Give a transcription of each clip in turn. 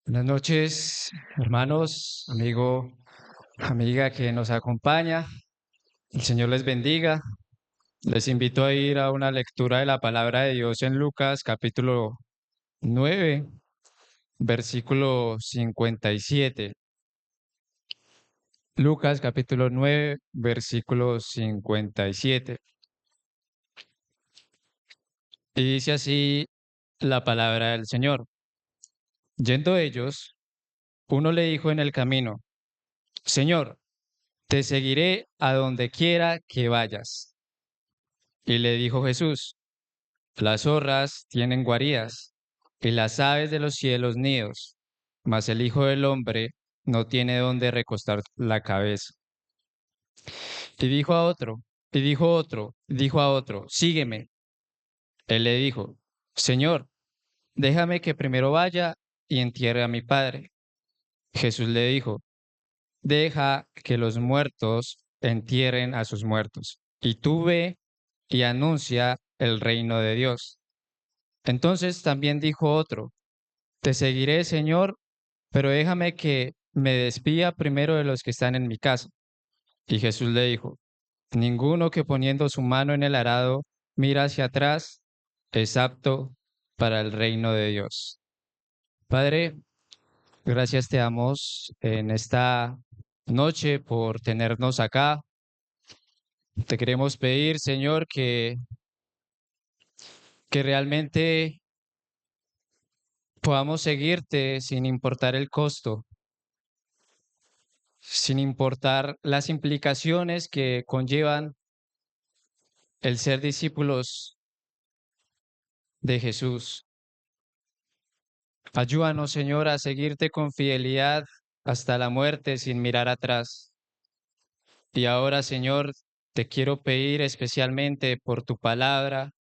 Buenas noches, hermanos, amigo, amiga que nos acompaña. El Señor les bendiga. Les invito a ir a una lectura de la palabra de Dios en Lucas capítulo 9, versículo 57. Lucas capítulo 9, versículo 57. Y dice así la palabra del Señor. Yendo ellos, uno le dijo en el camino, Señor, te seguiré a donde quiera que vayas. Y le dijo Jesús, las zorras tienen guaridas y las aves de los cielos nidos, mas el Hijo del Hombre no tiene donde recostar la cabeza. Y dijo a otro, dijo a otro, sígueme. Él le dijo, Señor, déjame que primero vaya y entierre a mi padre. Jesús le dijo, deja que los muertos entierren a sus muertos, y tú ve y anuncia el reino de Dios. Entonces también dijo otro, te seguiré, Señor, pero déjame que me despida primero de los que están en mi casa. Y Jesús le dijo, ninguno que poniendo su mano en el arado mira hacia atrás es apto para el reino de Dios. Padre, gracias te damos en esta noche por tenernos acá. Te queremos pedir, Señor, que realmente podamos seguirte sin importar el costo, sin importar las implicaciones que conllevan el ser discípulos de Jesús. Ayúdanos, Señor, a seguirte con fidelidad hasta la muerte sin mirar atrás. Y ahora, Señor, te quiero pedir especialmente por tu palabra,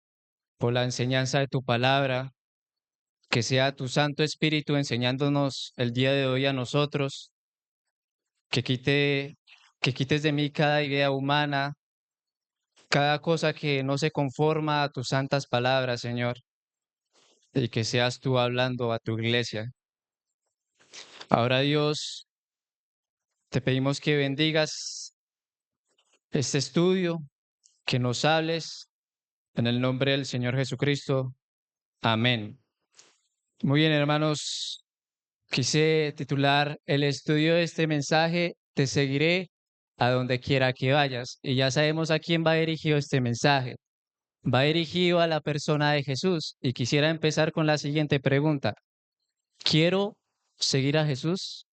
por la enseñanza de tu palabra, que sea tu Santo Espíritu enseñándonos el día de hoy a nosotros, que quite, que quites de mí cada idea humana, cada cosa que no se conforma a tus santas palabras, Señor, y que seas tú hablando a tu iglesia. Ahora, Dios, te pedimos que bendigas este estudio, que nos hables en el nombre del Señor Jesucristo. Amén. Muy bien, hermanos, quise titular el estudio de este mensaje, Te seguiré a donde quiera que vayas. Y ya sabemos a quién va dirigido este mensaje. Va dirigido a la persona de Jesús. Y quisiera empezar con la siguiente pregunta. ¿Quiero seguir a Jesús?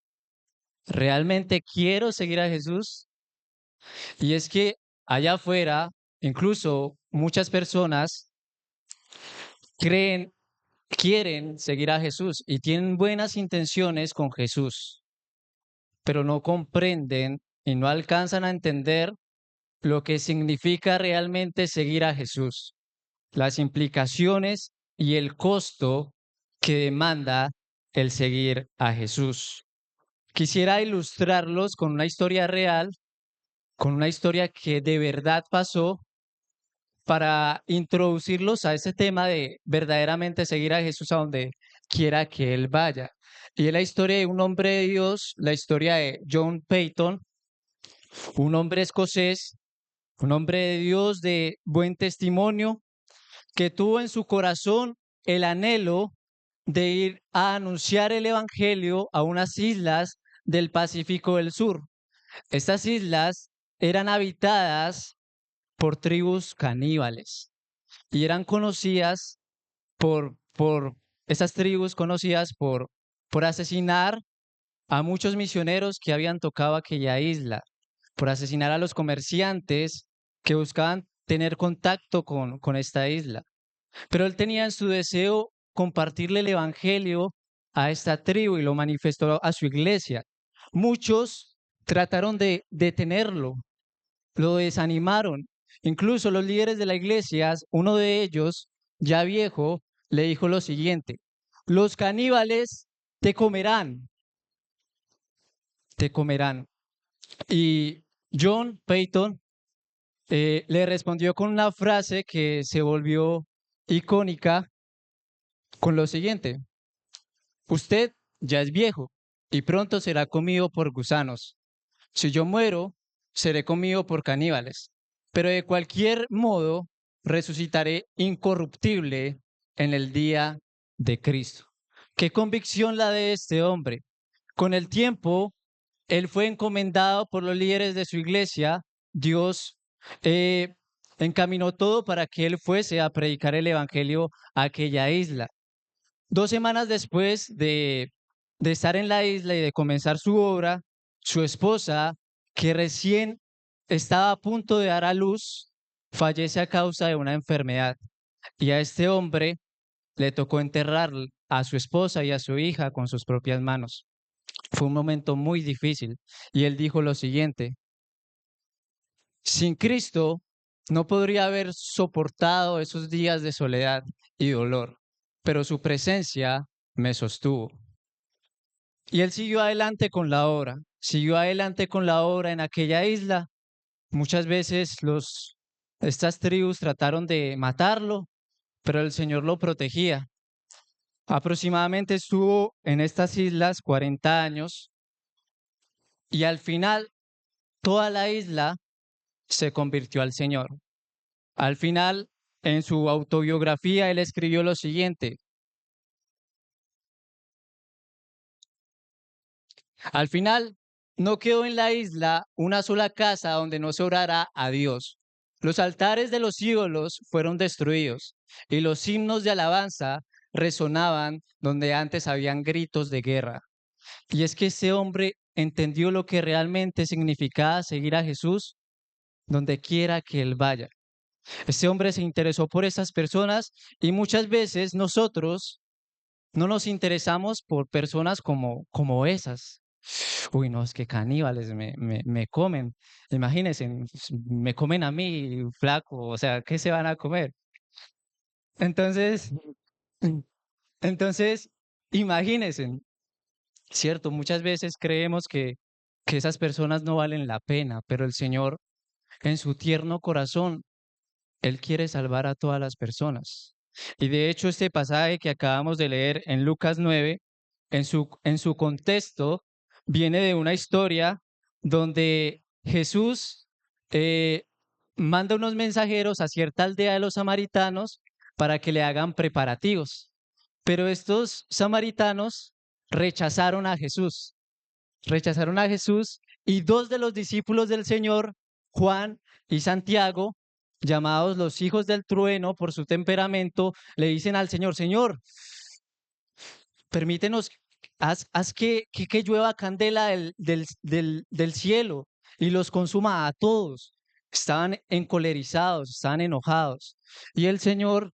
¿Realmente quiero seguir a Jesús? Y es que allá afuera, incluso muchas personas creen, quieren seguir a Jesús y tienen buenas intenciones con Jesús, pero no comprenden y no alcanzan a entender lo que significa realmente seguir a Jesús, las implicaciones y el costo que demanda el seguir a Jesús. Quisiera ilustrarlos con una historia real, con una historia que de verdad pasó para introducirlos a ese tema de verdaderamente seguir a Jesús a donde quiera que Él vaya. Y es la historia de un hombre de Dios, la historia de John Peyton, un hombre escocés, un hombre de Dios de buen testimonio, que tuvo en su corazón el anhelo de ir a anunciar el Evangelio a unas islas del Pacífico del Sur. Estas islas eran habitadas por tribus caníbales y eran conocidas esas tribus conocidas por asesinar a muchos misioneros que habían tocado aquella isla, por asesinar a los comerciantes que buscaban tener contacto con esta isla. Pero él tenía en su deseo compartirle el evangelio a esta tribu y lo manifestó a su iglesia. Muchos trataron de detenerlo, lo desanimaron. Incluso los líderes de la iglesia, uno de ellos, ya viejo, le dijo lo siguiente: los caníbales te comerán, te comerán. Y John Peyton le respondió con una frase que se volvió icónica con lo siguiente: usted ya es viejo y pronto será comido por gusanos. Si yo muero, seré comido por caníbales, pero de cualquier modo resucitaré incorruptible en el día de Cristo. Qué convicción la de este hombre. Con el tiempo, él fue encomendado por los líderes de su iglesia. Dios eh, encaminó todo para que él fuese a predicar el evangelio a aquella isla. 2 semanas después de estar en la isla y de comenzar su obra, su esposa, que recién estaba a punto de dar a luz, fallece a causa de una enfermedad. Y a este hombre le tocó enterrar a su esposa y a su hija con sus propias manos. Fue un momento muy difícil. Y él dijo lo siguiente: sin Cristo no podría haber soportado esos días de soledad y dolor, pero su presencia me sostuvo. Y él siguió adelante con la obra en aquella isla. Muchas veces estas tribus trataron de matarlo, pero el Señor lo protegía. Aproximadamente estuvo en estas islas 40 años y al final toda la isla se convirtió al Señor. Al final, en su autobiografía, él escribió lo siguiente: al final, no quedó en la isla una sola casa donde no se orara a Dios. Los altares de los ídolos fueron destruidos y los himnos de alabanza resonaban donde antes habían gritos de guerra. Y es que ese hombre entendió lo que realmente significaba seguir a Jesús donde quiera que él vaya. Ese hombre se interesó por esas personas y muchas veces nosotros no nos interesamos por personas como esas. Uy, no, es que caníbales me comen. Imagínense, me comen a mí, flaco, o sea, ¿qué se van a comer? Entonces, entonces, imagínense, cierto, muchas veces creemos que esas personas no valen la pena, pero el Señor, en su tierno corazón, Él quiere salvar a todas las personas. Y de hecho, este pasaje que acabamos de leer en Lucas 9, en su contexto, viene de una historia donde Jesús eh, manda unos mensajeros a cierta aldea de los samaritanos para que le hagan preparativos. Pero estos samaritanos rechazaron a Jesús, rechazaron a Jesús y dos de los discípulos del Señor, Juan y Santiago, llamados los hijos del trueno por su temperamento, le dicen al Señor: Señor, permítenos, haz que llueva candela del cielo y los consuma a todos. Estaban encolerizados, estaban enojados. Y el Señor,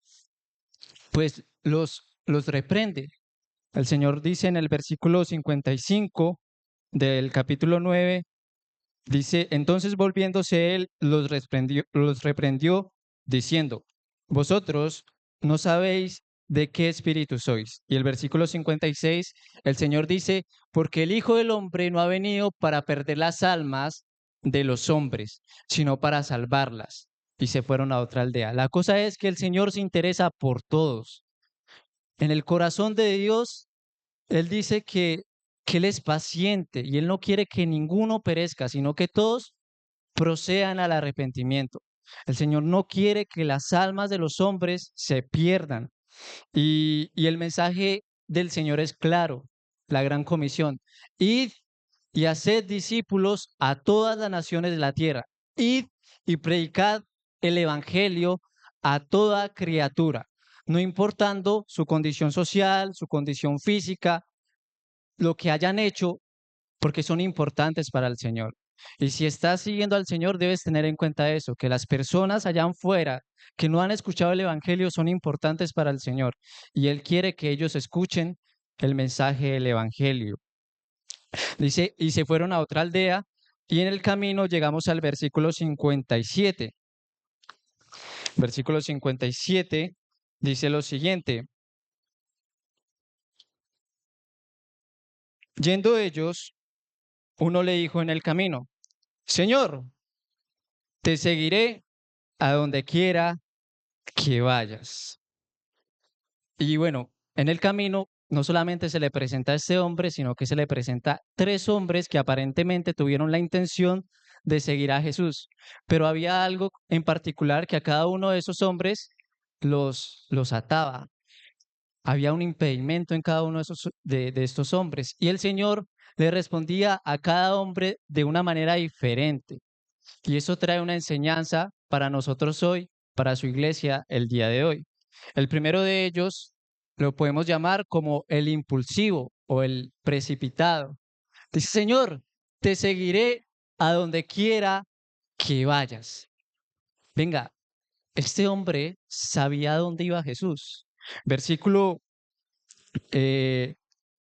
pues, los reprende. El Señor dice en el versículo 55 del capítulo 9. Dice: entonces volviéndose él, los reprendió diciendo: vosotros no sabéis de qué espíritu sois. Y el versículo 56, el Señor dice: porque el Hijo del Hombre no ha venido para perder las almas de los hombres, sino para salvarlas. Y se fueron a otra aldea. La cosa es que el Señor se interesa por todos. En el corazón de Dios, Él dice que Él es paciente y Él no quiere que ninguno perezca, sino que todos procedan al arrepentimiento. El Señor no quiere que las almas de los hombres se pierdan. Y el mensaje del Señor es claro, la gran comisión: id y haced discípulos a todas las naciones de la tierra. Id y predicad el evangelio a toda criatura, no importando su condición social, su condición física, lo que hayan hecho, porque son importantes para el Señor. Y si estás siguiendo al Señor, debes tener en cuenta eso, que las personas allá afuera que no han escuchado el Evangelio son importantes para el Señor. Y Él quiere que ellos escuchen el mensaje del Evangelio. Dice: y se fueron a otra aldea, y en el camino llegamos al versículo 57. Versículo 57 dice lo siguiente: yendo ellos, uno le dijo en el camino: Señor, te seguiré a donde quiera que vayas. Y bueno, en el camino no solamente se le presenta a este hombre, sino que se le presenta a tres hombres que aparentemente tuvieron la intención de seguir a Jesús. Pero había algo en particular que a cada uno de esos hombres los ataba. Había un impedimento en cada uno de estos hombres. Y el Señor le respondía a cada hombre de una manera diferente. Y eso trae una enseñanza para nosotros hoy, para su iglesia el día de hoy. El primero de ellos lo podemos llamar como el impulsivo o el precipitado. Dice, Señor, te seguiré a donde quiera que vayas. Venga, este hombre sabía dónde iba Jesús. Versículo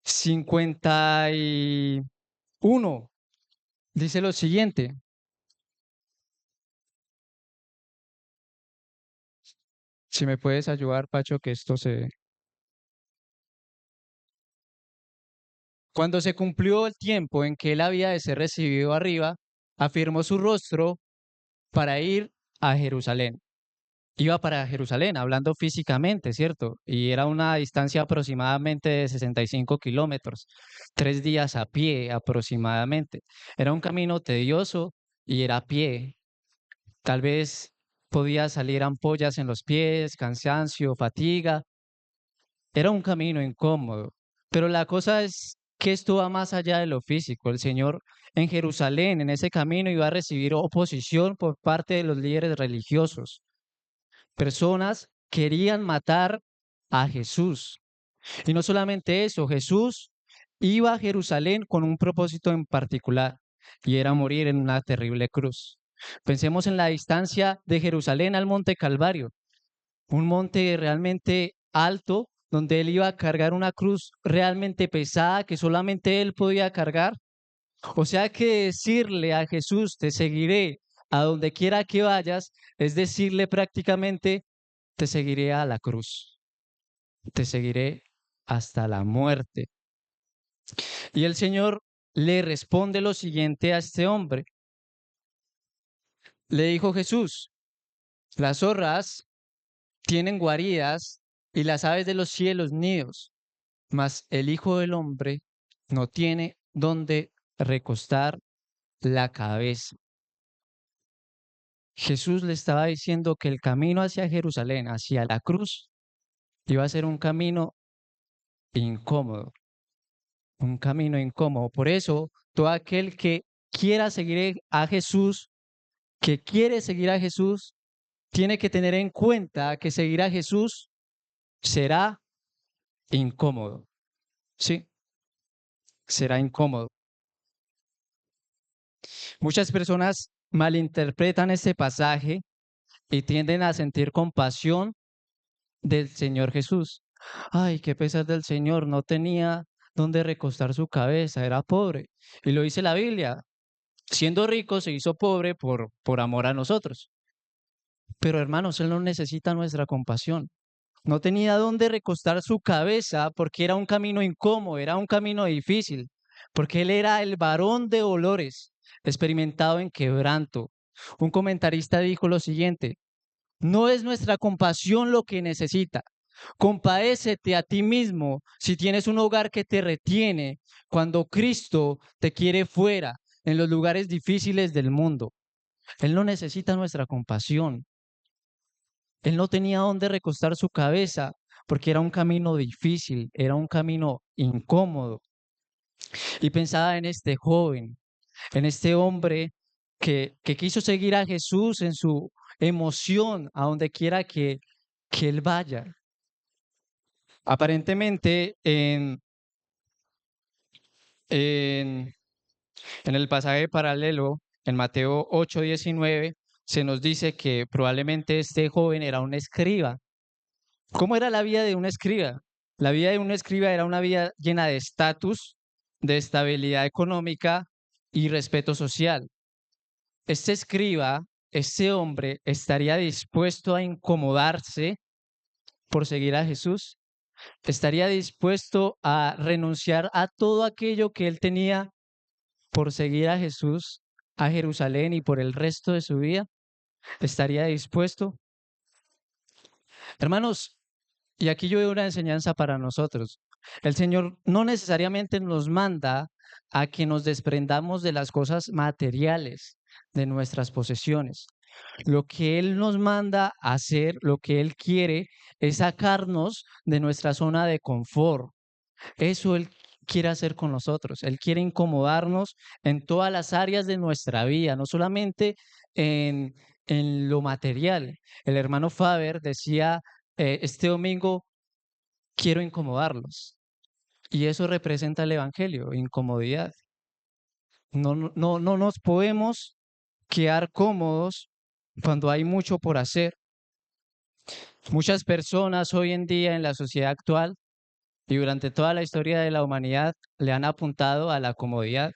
51 dice lo siguiente. Si me puedes ayudar, Pacho, que esto se... Cuando se cumplió el tiempo en que él había de ser recibido arriba, afirmó su rostro para ir a Jerusalén. Iba para Jerusalén, hablando físicamente, ¿cierto? Y era una distancia aproximadamente de 65 kilómetros, 3 días a pie aproximadamente. Era un camino tedioso y era a pie. Tal vez podía salir ampollas en los pies, cansancio, fatiga. Era un camino incómodo. Pero la cosa es que esto va más allá de lo físico. El Señor en Jerusalén, en ese camino, iba a recibir oposición por parte de los líderes religiosos. Personas querían matar a Jesús. Y no solamente eso, Jesús iba a Jerusalén con un propósito en particular, y era morir en una terrible cruz. Pensemos en la distancia de Jerusalén al Monte Calvario, un monte realmente alto, donde él iba a cargar una cruz realmente pesada que solamente él podía cargar. O sea que decirle a Jesús, te seguiré a donde quiera que vayas, es decirle prácticamente, te seguiré a la cruz, te seguiré hasta la muerte. Y el Señor le responde lo siguiente a este hombre. Le dijo Jesús, las zorras tienen guaridas y las aves de los cielos nidos, mas el Hijo del Hombre no tiene donde recostar la cabeza. Jesús le estaba diciendo que el camino hacia Jerusalén, hacia la cruz, iba a ser un camino incómodo, un camino incómodo. Por eso, todo aquel que quiera seguir a Jesús, que quiere seguir a Jesús, tiene que tener en cuenta que seguir a Jesús será incómodo. Sí, será incómodo. Muchas personas malinterpretan este pasaje y tienden a sentir compasión del Señor Jesús. Ay, qué pesar del Señor, no tenía dónde recostar su cabeza, era pobre. Y lo dice la Biblia, siendo rico se hizo pobre por amor a nosotros. Pero hermanos, Él no necesita nuestra compasión. No tenía dónde recostar su cabeza porque era un camino incómodo, era un camino difícil, porque Él era el varón de dolores, experimentado en quebranto. Un comentarista dijo lo siguiente, no es nuestra compasión lo que necesita. Compadécete a ti mismo si tienes un hogar que te retiene cuando Cristo te quiere fuera en los lugares difíciles del mundo. Él no necesita nuestra compasión. Él no tenía dónde recostar su cabeza porque era un camino difícil, era un camino incómodo. Y pensaba en este joven, en este hombre que quiso seguir a Jesús en su emoción, a donde quiera que él vaya. Aparentemente, en, en el pasaje paralelo, en Mateo 8:19, se nos dice que probablemente este joven era un escriba. ¿Cómo era la vida de un escriba? La vida de un escriba era una vida llena de estatus, de estabilidad económica y respeto social. Este escriba, este hombre, estaría dispuesto a incomodarse por seguir a Jesús, estaría dispuesto a renunciar a todo aquello que él tenía por seguir a Jesús a Jerusalén y por el resto de su vida, estaría dispuesto. Hermanos, y aquí yo veo una enseñanza para nosotros. El Señor no necesariamente nos manda a que nos desprendamos de las cosas materiales, de nuestras posesiones. Lo que Él nos manda a hacer, lo que Él quiere, es sacarnos de nuestra zona de confort. Eso Él quiere hacer con nosotros. Él quiere incomodarnos en todas las áreas de nuestra vida, no solamente en, en lo material. El hermano Faber decía, este domingo quiero incomodarlos. Y eso representa el Evangelio, incomodidad. No nos podemos quedar cómodos cuando hay mucho por hacer. Muchas personas hoy en día en la sociedad actual y durante toda la historia de la humanidad le han apuntado a la comodidad,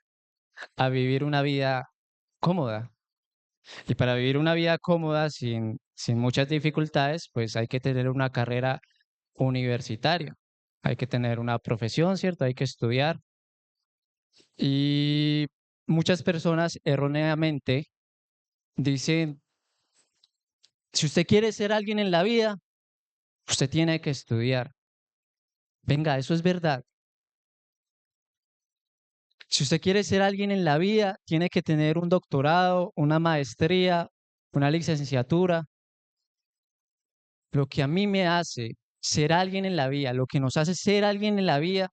a vivir una vida cómoda. Y para vivir una vida cómoda sin muchas dificultades, pues hay que tener una carrera universitaria, hay que tener una profesión, ¿cierto? Hay que estudiar. Y muchas personas erróneamente dicen, si usted quiere ser alguien en la vida, usted tiene que estudiar. Venga, eso es verdad. Si usted quiere ser alguien en la vida, tiene que tener un doctorado, una maestría, una licenciatura. Lo que a mí me hace ser alguien en la vida, lo que nos hace ser alguien en la vida,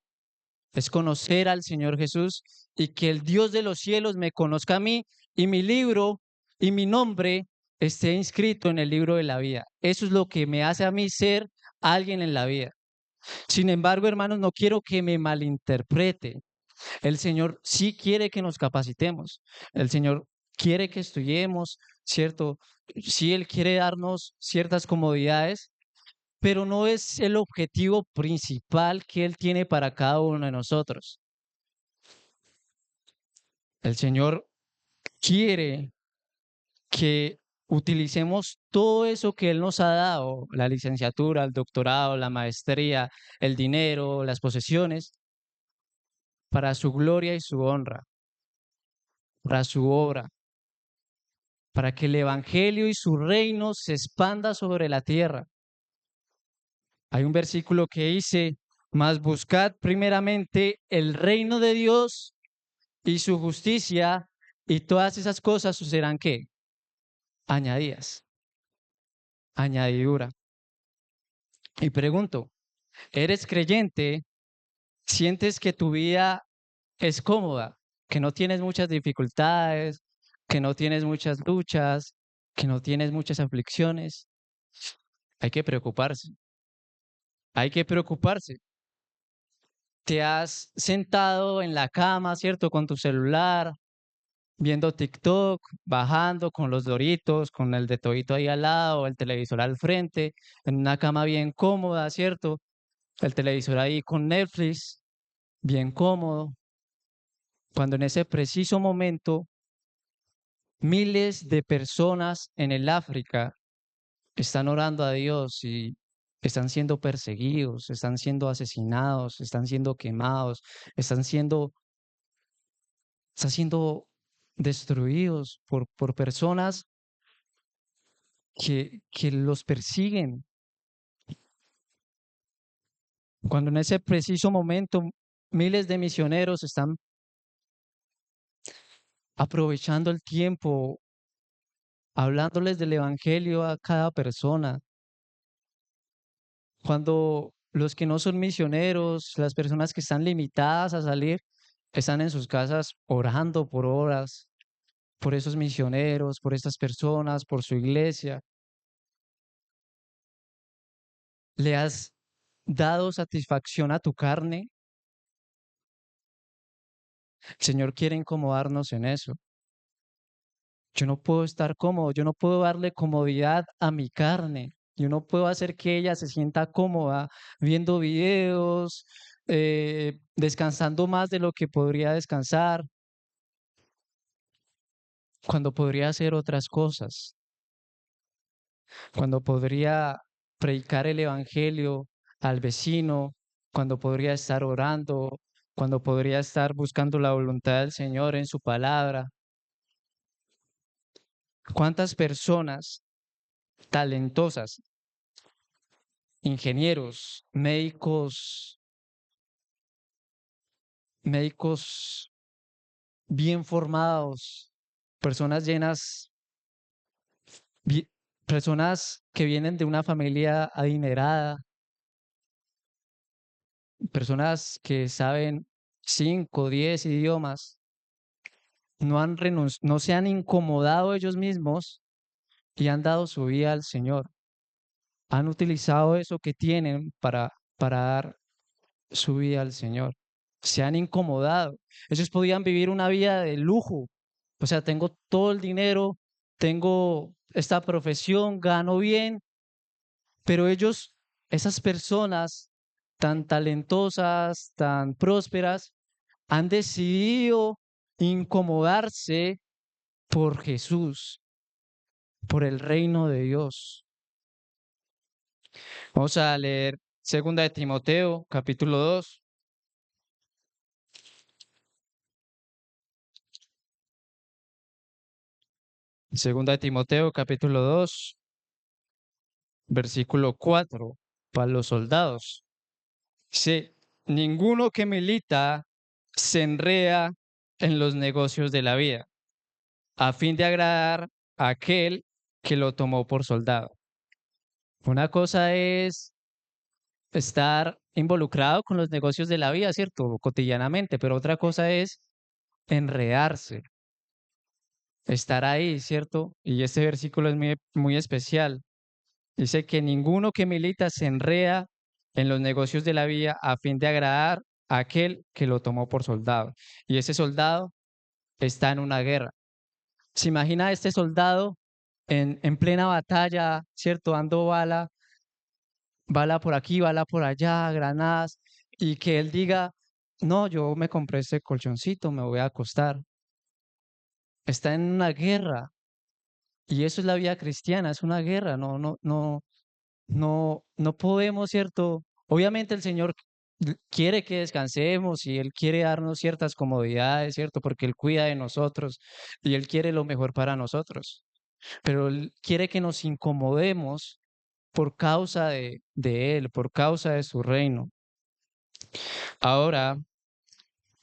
es conocer al Señor Jesús y que el Dios de los cielos me conozca a mí y mi libro y mi nombre esté inscrito en el libro de la vida. Eso es lo que me hace a mí ser alguien en la vida. Sin embargo, hermanos, no quiero que me malinterprete. El Señor sí quiere que nos capacitemos. El Señor quiere que estudiemos, ¿cierto? Sí, Él quiere darnos ciertas comodidades, pero no es el objetivo principal que Él tiene para cada uno de nosotros. El Señor quiere que utilicemos todo eso que Él nos ha dado, la licenciatura, el doctorado, la maestría, el dinero, las posesiones, para su gloria y su honra, para su obra, para que el Evangelio y su reino se expanda sobre la tierra. Hay un versículo que dice, mas buscad primeramente el reino de Dios y su justicia, y todas esas cosas os serán ¿qué? Añadidas, añadidura. Y pregunto, ¿eres creyente? ¿Sientes que tu vida es cómoda, que no tienes muchas dificultades, que no tienes muchas luchas, que no tienes muchas aflicciones? Hay que preocuparse, hay que preocuparse. Te has sentado en la cama, ¿cierto? Con tu celular, viendo TikTok, bajando con los Doritos, con el de todito ahí al lado, el televisor al frente, en una cama bien cómoda, ¿cierto? El televisor ahí con Netflix, bien cómodo, cuando en ese preciso momento miles de personas en el África están orando a Dios y están siendo perseguidos, están siendo asesinados, están siendo quemados, están siendo destruidos por personas que los persiguen. Cuando en ese preciso momento miles de misioneros están aprovechando el tiempo, hablándoles del Evangelio a cada persona. Cuando los que no son misioneros, las personas que están limitadas a salir, están en sus casas orando por horas, por esos misioneros, por estas personas, por su iglesia. ¿Le has dado satisfacción a tu carne? El Señor quiere incomodarnos en eso. Yo no puedo estar cómodo, yo no puedo darle comodidad a mi carne. Yo no puedo hacer que ella se sienta cómoda viendo videos, descansando más de lo que podría descansar, cuando podría hacer otras cosas, cuando podría predicar el evangelio al vecino, cuando podría estar orando, cuando podría estar buscando la voluntad del Señor en su palabra. ¿Cuántas personas talentosas, ingenieros, médicos, médicos bien formados, personas llenas, bi- personas que vienen de una familia adinerada, personas que saben 5, 10 idiomas, no se han incomodado ellos mismos y han dado su vida al Señor. Han utilizado eso que tienen para dar su vida al Señor. Se han incomodado. Ellos podían vivir una vida de lujo. O sea, tengo todo el dinero, tengo esta profesión, gano bien, pero ellos, esas personas tan talentosas, tan prósperas, han decidido incomodarse por Jesús, por el reino de Dios. Vamos a leer Segunda de Timoteo, capítulo 2. Segunda de Timoteo, capítulo 2, versículo 4, para los soldados. Dice, ninguno que milita se enreda en los negocios de la vida, a fin de agradar a aquel que lo tomó por soldado. Una cosa es estar involucrado con los negocios de la vida, ¿cierto? Cotidianamente, pero otra cosa es enredarse, estar ahí, ¿cierto? Y este versículo es muy, muy especial. Dice que ninguno que milita se enreda en los negocios de la vida a fin de agradar a aquel que lo tomó por soldado. Y ese soldado está en una guerra. ¿Se imagina a este soldado en plena batalla, ¿cierto? Dando bala por aquí, bala por allá, granadas, y que él diga, no, yo me compré este colchoncito, me voy a acostar. Está en una guerra. Y eso es la vida cristiana, es una guerra, no podemos, ¿cierto? Obviamente el Señor quiere que descansemos y Él quiere darnos ciertas comodidades, ¿cierto? Porque Él cuida de nosotros y Él quiere lo mejor para nosotros. Pero Él quiere que nos incomodemos por causa de Él, por causa de su reino. Ahora,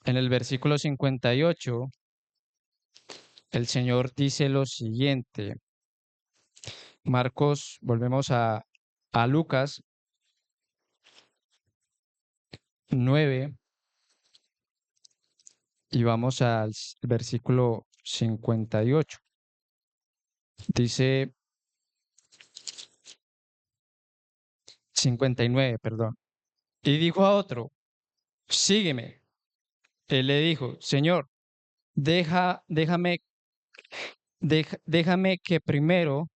en el versículo 58, el Señor dice lo siguiente. Marcos, volvemos a Lucas 9 y vamos al versículo 58. Dice 59, perdón. Y dijo a otro, sígueme. Él le dijo, Señor, déjame que primero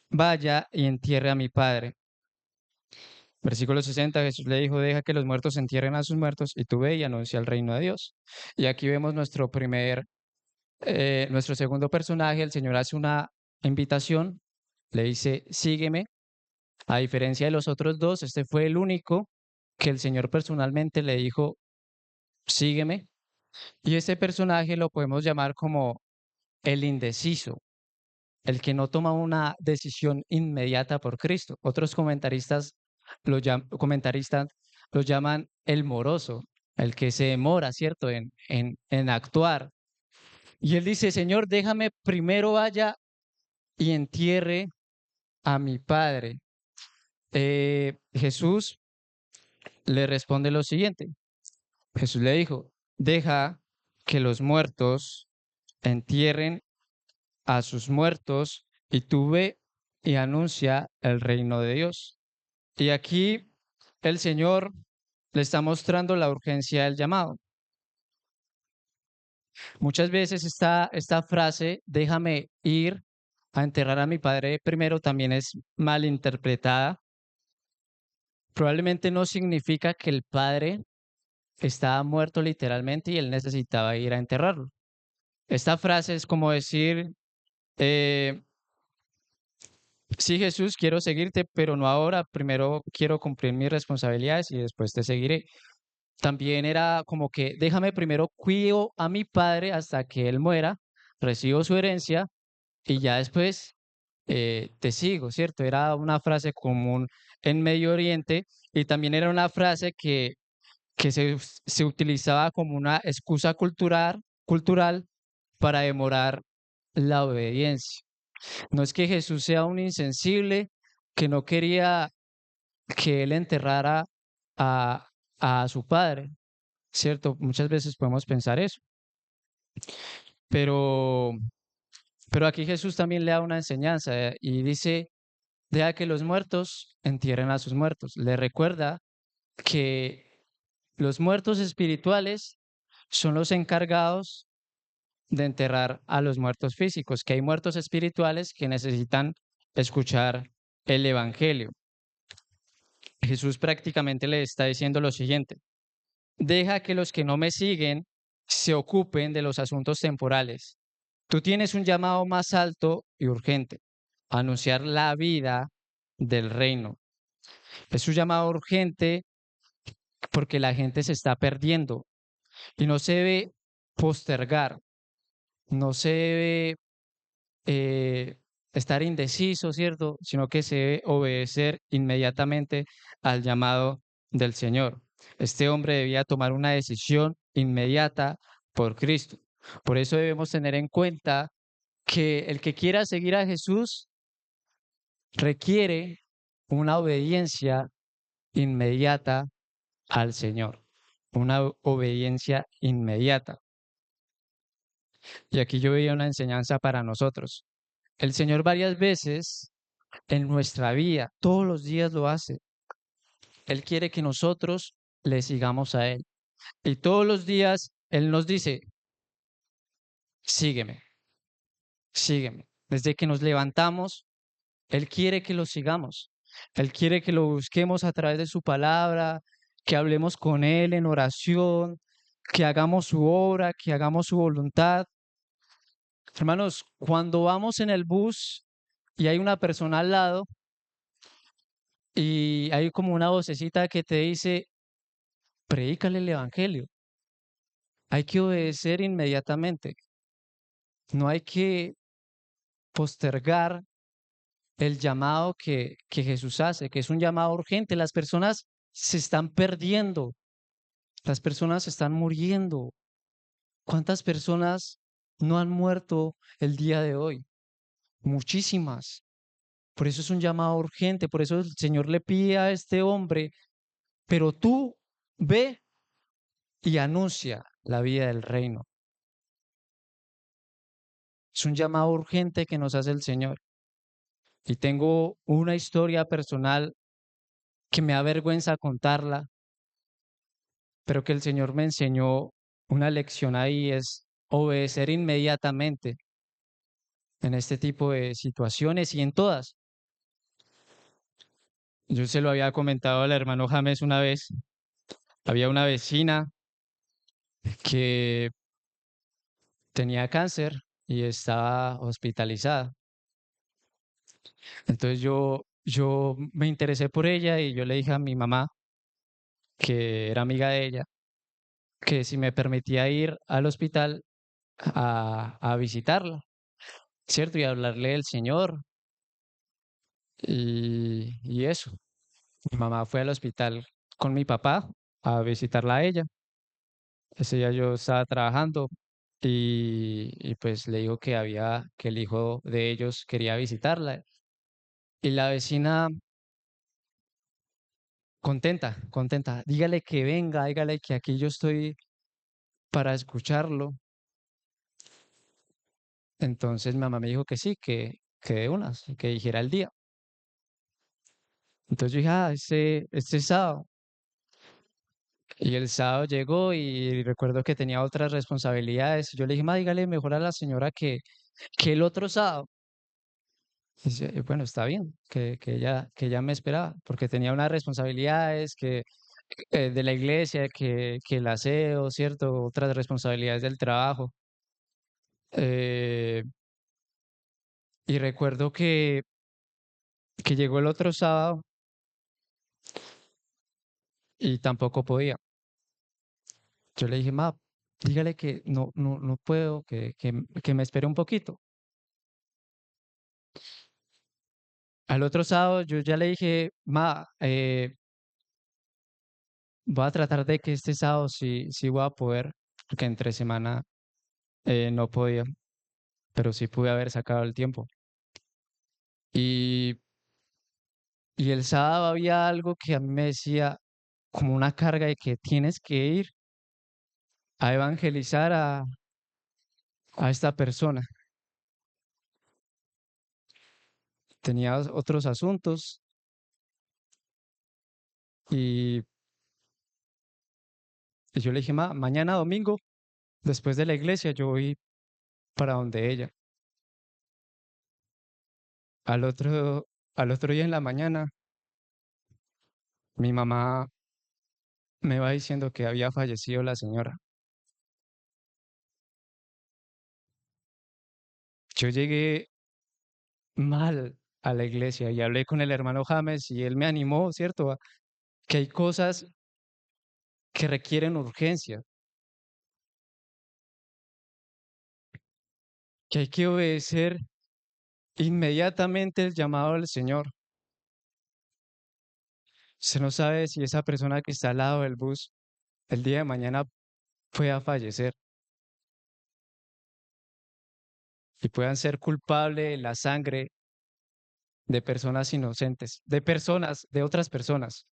vaya y entierre a mi padre. Versículo 60, Jesús le dijo, deja que los muertos entierren a sus muertos y tú ve y anuncia el reino de Dios. Y aquí vemos nuestro segundo personaje, el Señor hace una invitación, le dice, sígueme. A diferencia de los otros dos, este fue el único que el Señor personalmente le dijo, sígueme. Y este personaje lo podemos llamar como el indeciso, el que no toma una decisión inmediata por Cristo. Otros comentaristas lo llaman el moroso, el que se demora, ¿cierto?, en actuar. Y él dice, Señor, déjame primero vaya y entierre a mi padre. Jesús le responde lo siguiente. Jesús le dijo, deja que los muertos entierren a sus muertos y tú ve y anuncia el reino de Dios. Y aquí el Señor le está mostrando la urgencia del llamado. Muchas veces esta frase, déjame ir a enterrar a mi padre primero, también es mal interpretada. Probablemente no significa que el padre estaba muerto literalmente y él necesitaba ir a enterrarlo. Esta frase es como decir, eh, sí Jesús, quiero seguirte, pero no ahora, primero quiero cumplir mis responsabilidades y después te seguiré. También era como que déjame primero cuido a mi padre hasta que él muera, recibo su herencia y ya después te sigo, ¿cierto? Era una frase común en Medio Oriente y también era una frase que que se utilizaba como una excusa cultural para demorar la obediencia. No es que Jesús sea un insensible que no quería que él enterrara a, a su padre, ¿cierto? Muchas veces podemos pensar eso, pero, pero aquí Jesús también le da una enseñanza y dice, deja que los muertos entierren a sus muertos. Le recuerda que los muertos espirituales son los encargados de enterrar a los muertos físicos, que hay muertos espirituales que necesitan escuchar el Evangelio. Jesús prácticamente le está diciendo lo siguiente: deja que los que no me siguen se ocupen de los asuntos temporales. Tú tienes un llamado más alto y urgente: anunciar la vida del reino. Es un llamado urgente porque la gente se está perdiendo y no se debe postergar, no se debe eh, estar indeciso, ¿cierto? Sino que se debe obedecer inmediatamente al llamado del Señor. Este hombre debía tomar una decisión inmediata por Cristo. Por eso debemos tener en cuenta que el que quiera seguir a Jesús requiere una obediencia inmediata al Señor, una obediencia inmediata. Y aquí yo veía una enseñanza para nosotros. El Señor varias veces en nuestra vida, todos los días lo hace. Él quiere que nosotros le sigamos a Él. Y todos los días Él nos dice, sígueme, sígueme. Desde que nos levantamos, Él quiere que lo sigamos. Él quiere que lo busquemos a través de su palabra, que hablemos con Él en oración, que hagamos su obra, que hagamos su voluntad. Hermanos, cuando vamos en el bus y hay una persona al lado y hay como una vocecita que te dice, predícale el evangelio. Hay que obedecer inmediatamente. No hay que postergar el llamado que Jesús hace, que es un llamado urgente. Las personas se están perdiendo, las personas están muriendo. ¿Cuántas personas no han muerto el día de hoy? Muchísimas. Por eso es un llamado urgente, por eso el Señor le pide a este hombre, pero tú ve y anuncia la vida del reino. Es un llamado urgente que nos hace el Señor. Y tengo una historia personal que me avergüenza contarla, pero que el Señor me enseñó una lección ahí, es obedecer inmediatamente en este tipo de situaciones y en todas. Yo se lo había comentado al hermano James una vez. Había una vecina que tenía cáncer y estaba hospitalizada. Entonces yo me interesé por ella y yo le dije a mi mamá, que era amiga de ella, que si me permitía ir al hospital a visitarla, ¿cierto? Y hablarle del Señor y eso. Mi mamá fue al hospital con mi papá a visitarla a ella. Ese día yo estaba trabajando y pues le dijo que el hijo de ellos quería visitarla. Y la vecina contenta, contenta, dígale que venga, dígale que aquí yo estoy para escucharlo. Entonces mi mamá me dijo que sí, que de unas, que dijera el día. Entonces yo dije, este sábado. Y el sábado llegó y recuerdo que tenía otras responsabilidades. Yo le dije, ma, dígale mejor a la señora que el otro sábado. Y dice, bueno, está bien, que ella me esperaba, porque tenía unas responsabilidades de la iglesia, que el aseo, ¿cierto? Otras responsabilidades del trabajo. Eh, y recuerdo que llegó el otro sábado y tampoco podía. Yo le dije, ma, dígale que no puedo, que me espere un poquito. Al otro sábado yo ya le dije, ma, voy a tratar de que este sábado sí voy a poder, porque entre semana no podía, pero sí pude haber sacado el tiempo. Y, y el sábado había algo que a mí me decía como una carga de que tienes que ir a evangelizar a esta persona. Tenía otros asuntos y, y yo le dije, mañana domingo, después de la iglesia, yo voy para donde ella. Al otro, al otro día en la mañana, mi mamá me va diciendo que había fallecido la señora. Yo llegué mal a la iglesia y hablé con el hermano James y él me animó, ¿cierto? Que hay cosas que requieren urgencia, que hay que obedecer inmediatamente el llamado del Señor. Se no sabe si esa persona que está al lado del bus el día de mañana pueda fallecer y puedan ser culpables de la sangre de personas inocentes, de personas, de otras personas.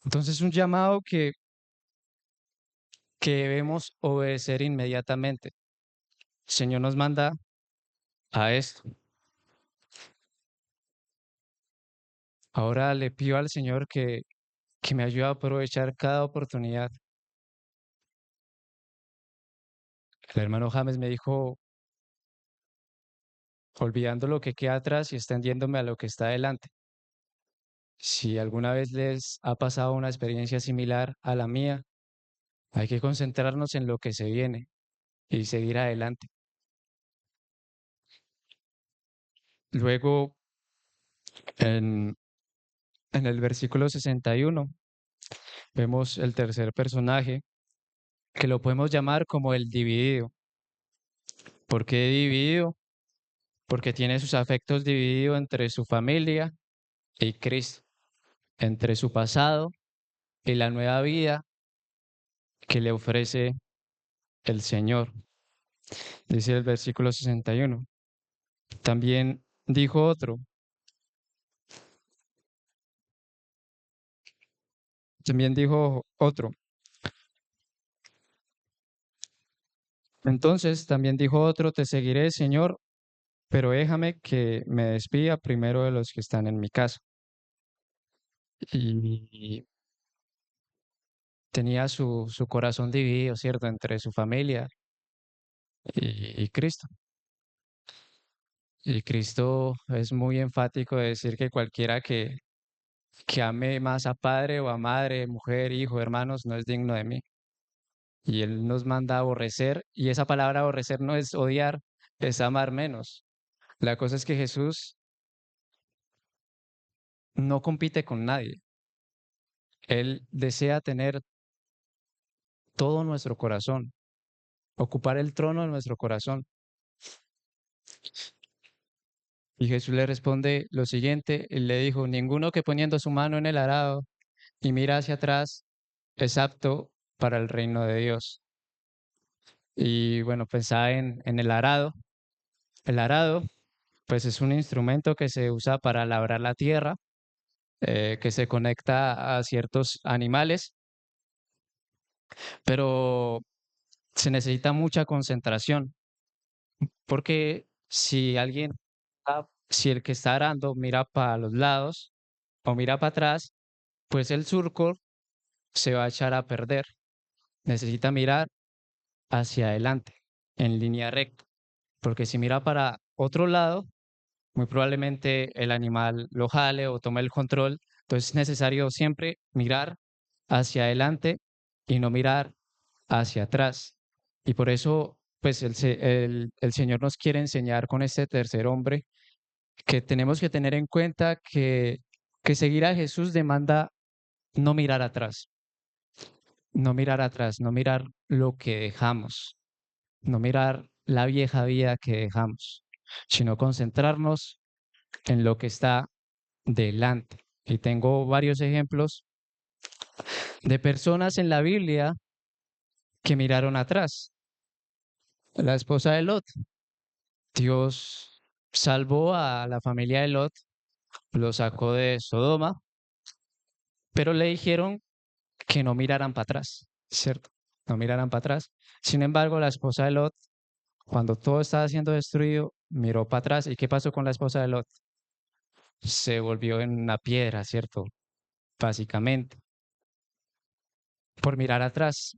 Entonces, un llamado que debemos obedecer inmediatamente. El Señor nos manda a esto. Ahora le pido al Señor que me ayude a aprovechar cada oportunidad. El hermano James me dijo, olvidando lo que queda atrás y extendiéndome a lo que está adelante. Si alguna vez les ha pasado una experiencia similar a la mía, hay que concentrarnos en lo que se viene y seguir adelante. Luego, en, en el versículo 61, vemos el tercer personaje, que lo podemos llamar como el dividido. ¿Por qué dividido? Porque tiene sus afectos divididos entre su familia y Cristo, entre su pasado y la nueva vida que le ofrece el Señor. Dice el versículo 61. También dijo otro, también dijo otro. Entonces también dijo otro, te seguiré, Señor, pero déjame que me despida primero de los que están en mi casa. Y tenía su corazón dividido, ¿cierto?, entre su familia y Cristo. Y Cristo es muy enfático de decir que cualquiera que ame más a padre o a madre, mujer, hijo, hermanos, no es digno de mí. Y Él nos manda a aborrecer, y esa palabra aborrecer no es odiar, es amar menos. La cosa es que Jesús no compite con nadie. Él desea tener todo nuestro corazón, ocupar el trono de nuestro corazón. Y Jesús le responde lo siguiente, él le dijo, ninguno que poniendo su mano en el arado y mira hacia atrás es apto para el reino de Dios. Y bueno, pensaba en el arado. El arado, pues es un instrumento que se usa para labrar la tierra, que se conecta a ciertos animales, pero se necesita mucha concentración, porque si alguien, si el que está arando mira para los lados o mira para atrás, pues el surco se va a echar a perder. Necesita mirar hacia adelante, en línea recta, porque si mira para otro lado, muy probablemente el animal lo jale o tome el control. Entonces es necesario siempre mirar hacia adelante y no mirar hacia atrás. Y por eso, pues el Señor nos quiere enseñar con este tercer hombre que tenemos que tener en cuenta que seguir a Jesús demanda no mirar atrás, no mirar atrás, no mirar lo que dejamos, no mirar la vieja vida que dejamos, sino concentrarnos en lo que está delante. Y tengo varios ejemplos de personas en la Biblia que miraron atrás. La esposa de Lot, Dios salvó a la familia de Lot, lo sacó de Sodoma, pero le dijeron que no miraran para atrás, ¿cierto? No miraran para atrás. Sin embargo, la esposa de Lot, cuando todo estaba siendo destruido, miró para atrás. ¿Y qué pasó con la esposa de Lot? Se volvió en una piedra, ¿cierto? Básicamente, por mirar atrás.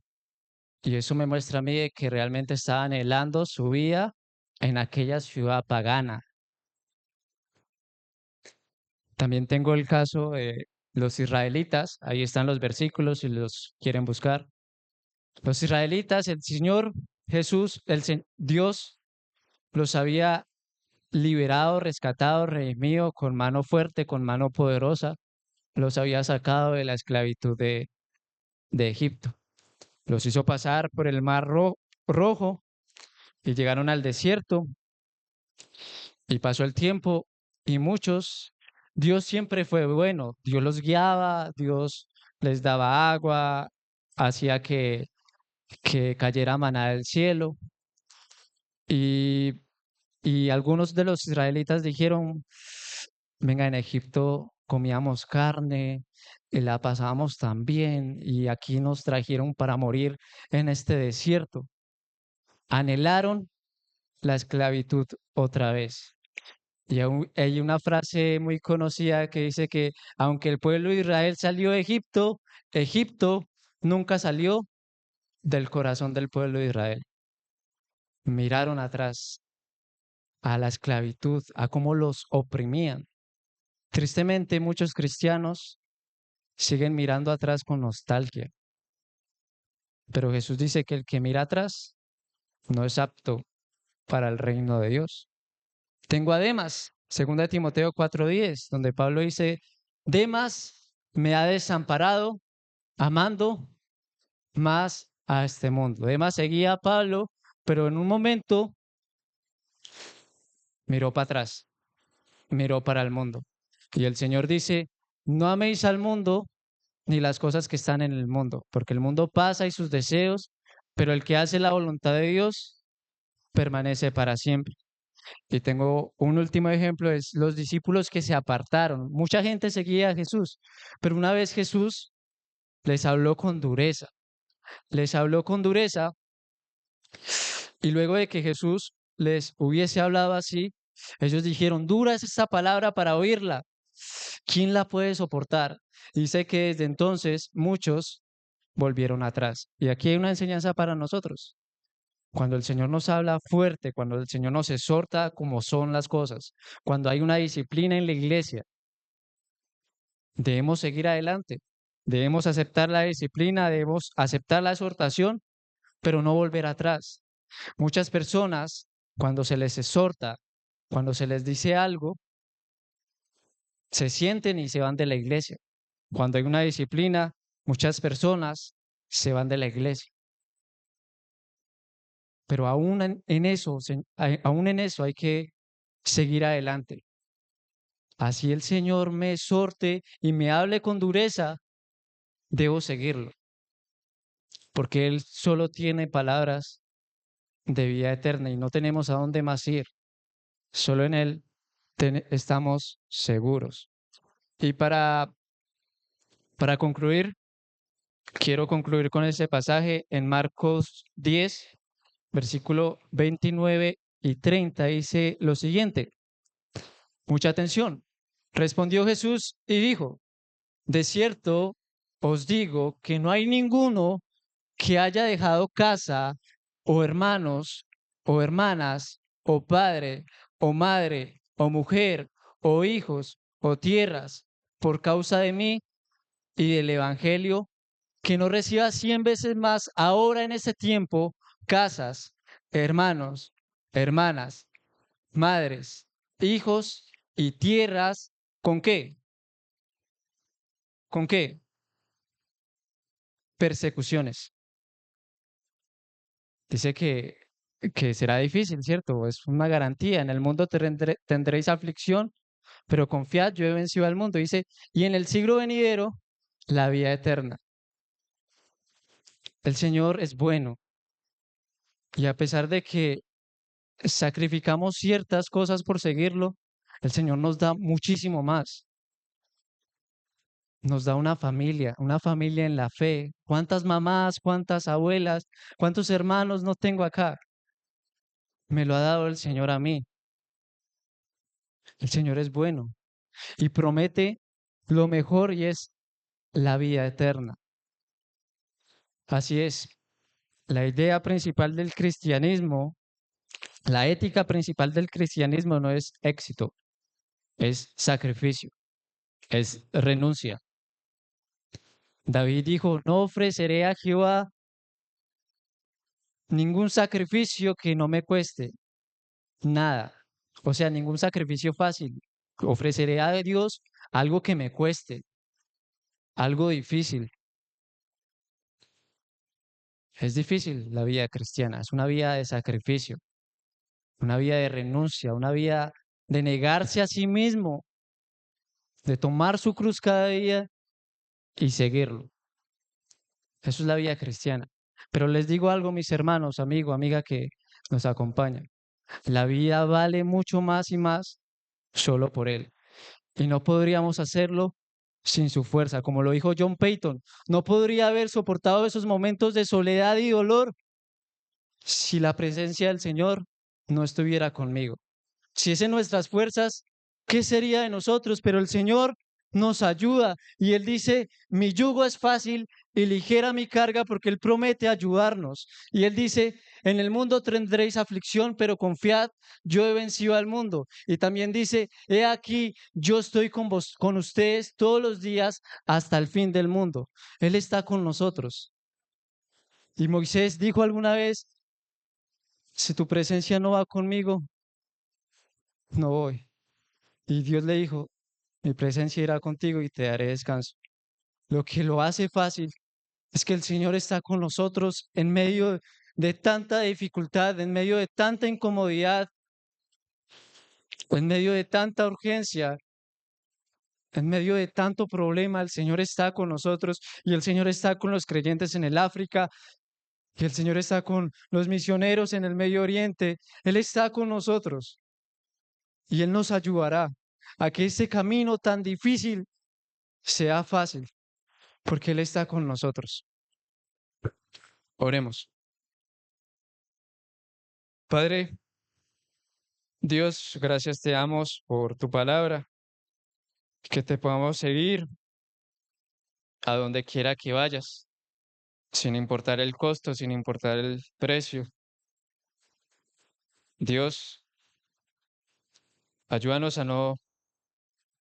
Y eso me muestra a mí de que realmente estaba anhelando su vida en aquella ciudad pagana. También tengo el caso de los israelitas, ahí están los versículos si los quieren buscar. Los israelitas, el Señor Jesús, Dios los había liberado, rescatado, redimido con mano fuerte, con mano poderosa, los había sacado de la esclavitud de Egipto. Los hizo pasar por el Rojo y llegaron al desierto y pasó el tiempo y muchos, Dios siempre fue bueno, Dios los guiaba, Dios les daba agua, hacía que cayera maná del cielo y, y algunos de los israelitas dijeron, venga, en Egipto comíamos carne, y la pasábamos tan bien y aquí nos trajeron para morir en este desierto. Anhelaron la esclavitud otra vez. Y hay una frase muy conocida que dice que aunque el pueblo de Israel salió de Egipto, Egipto nunca salió del corazón del pueblo de Israel. Miraron atrás a la esclavitud, a cómo los oprimían. Tristemente, muchos cristianos siguen mirando atrás con nostalgia, pero Jesús dice que el que mira atrás no es apto para el reino de Dios. Tengo a Demas, 2 Timoteo 4:10, donde Pablo dice, Demas me ha desamparado amando más a este mundo. Demas seguía a Pablo, pero en un momento miró para atrás, miró para el mundo. Y el Señor dice, no améis al mundo ni las cosas que están en el mundo, porque el mundo pasa y sus deseos, pero el que hace la voluntad de Dios permanece para siempre. Y tengo un último ejemplo, es los discípulos que se apartaron. Mucha gente seguía a Jesús, pero una vez Jesús les habló con dureza, les habló con dureza y luego de que Jesús les hubiese hablado así, ellos dijeron, dura es esta palabra para oírla. ¿Quién la puede soportar? Dice que desde entonces muchos volvieron atrás. Y aquí hay una enseñanza para nosotros. Cuando el Señor nos habla fuerte, cuando el Señor nos exhorta como son las cosas, cuando hay una disciplina en la iglesia, debemos seguir adelante, debemos aceptar la disciplina, debemos aceptar la exhortación, pero no volver atrás. Muchas personas, cuando se les exhorta, cuando se les dice algo, se sienten y se van de la iglesia. Cuando hay una disciplina, muchas personas se van de la iglesia. Pero aún en eso, aún en eso hay que seguir adelante. Así el Señor me exhorte y me hable con dureza, debo seguirlo, porque Él solo tiene palabras de vida eterna y no tenemos a dónde más ir. Solo en Él estamos seguros. Y para concluir, quiero concluir con ese pasaje en Marcos 10, versículo 29 y 30. Dice lo siguiente, mucha atención. Respondió Jesús y dijo, de cierto os digo que no hay ninguno que haya dejado casa o hermanos o hermanas o padre o madre o mujer o hijos o tierras por causa de mí y del Evangelio, que no reciba 100 veces más ahora en este tiempo casas, hermanos, hermanas, madres, hijos y tierras. ¿Con qué? ¿Con qué? Persecuciones. Dice que será difícil, ¿cierto? Es una garantía. En el mundo tendréis aflicción, pero confiad, yo he vencido al mundo. Dice, y en el siglo venidero, la vida eterna. El Señor es bueno y a pesar de que sacrificamos ciertas cosas por seguirlo, el Señor nos da muchísimo más. Nos da una familia en la fe. ¿Cuántas mamás, cuántas abuelas, cuántos hermanos no tengo acá? Me lo ha dado el Señor a mí. El Señor es bueno y promete lo mejor y es la vida eterna. Así es, la idea principal del cristianismo, la ética principal del cristianismo no es éxito, es sacrificio, es renuncia. David dijo, no ofreceré a Jehová ningún sacrificio que no me cueste nada. O sea, ningún sacrificio fácil. Ofreceré a Dios algo que me cueste, algo difícil. Es difícil la vida cristiana, es una vida de sacrificio, una vida de renuncia, una vida de negarse a sí mismo, de tomar su cruz cada día y seguirlo. Eso es la vida cristiana. Pero les digo algo, mis hermanos, amigo, amiga que nos acompañan. La vida vale mucho más y más solo por Él. Y no podríamos hacerlo sin su fuerza. Como lo dijo John Payton, no podría haber soportado esos momentos de soledad y dolor si la presencia del Señor no estuviera conmigo. Si es en nuestras fuerzas, ¿qué sería de nosotros? Pero el Señor nos ayuda y Él dice, mi yugo es fácil y ligera mi carga porque Él promete ayudarnos. Y Él dice, en el mundo tendréis aflicción, pero confiad, yo he vencido al mundo. Y también dice, he aquí, yo estoy con vos, con ustedes todos los días hasta el fin del mundo. Él está con nosotros. Y Moisés dijo alguna vez, si tu presencia no va conmigo, no voy. Y Dios le dijo, mi presencia irá contigo y te daré descanso. Lo que lo hace fácil es que el Señor está con nosotros en medio de tanta dificultad, en medio de tanta incomodidad, en medio de tanta urgencia, en medio de tanto problema. El Señor está con nosotros y el Señor está con los creyentes en el África y el Señor está con los misioneros en el Medio Oriente. Él está con nosotros y Él nos ayudará a que este camino tan difícil sea fácil, porque Él está con nosotros. Oremos. Padre, Dios, gracias te damos por tu palabra, que te podamos seguir a donde quiera que vayas, sin importar el costo, sin importar el precio. Dios, ayúdanos a no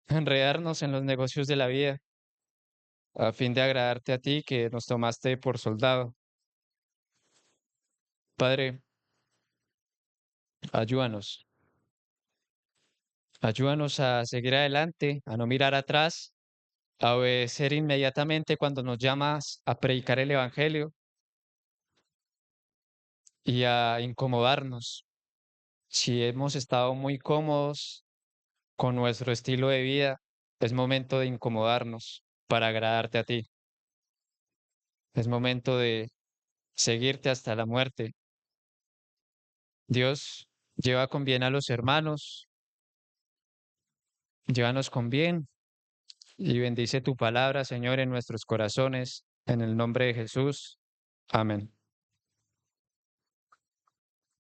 enredarnos en los negocios de la vida, a fin de agradarte a ti que nos tomaste por soldado. Padre, ayúdanos, ayúdanos a seguir adelante, a no mirar atrás, a obedecer inmediatamente cuando nos llamas a predicar el Evangelio y a incomodarnos. Si hemos estado muy cómodos con nuestro estilo de vida, es momento de incomodarnos para agradarte a ti. Es momento de seguirte hasta la muerte. Dios, lleva con bien a los hermanos, llévanos con bien y bendice tu palabra, Señor, en nuestros corazones. En el nombre de Jesús. Amén.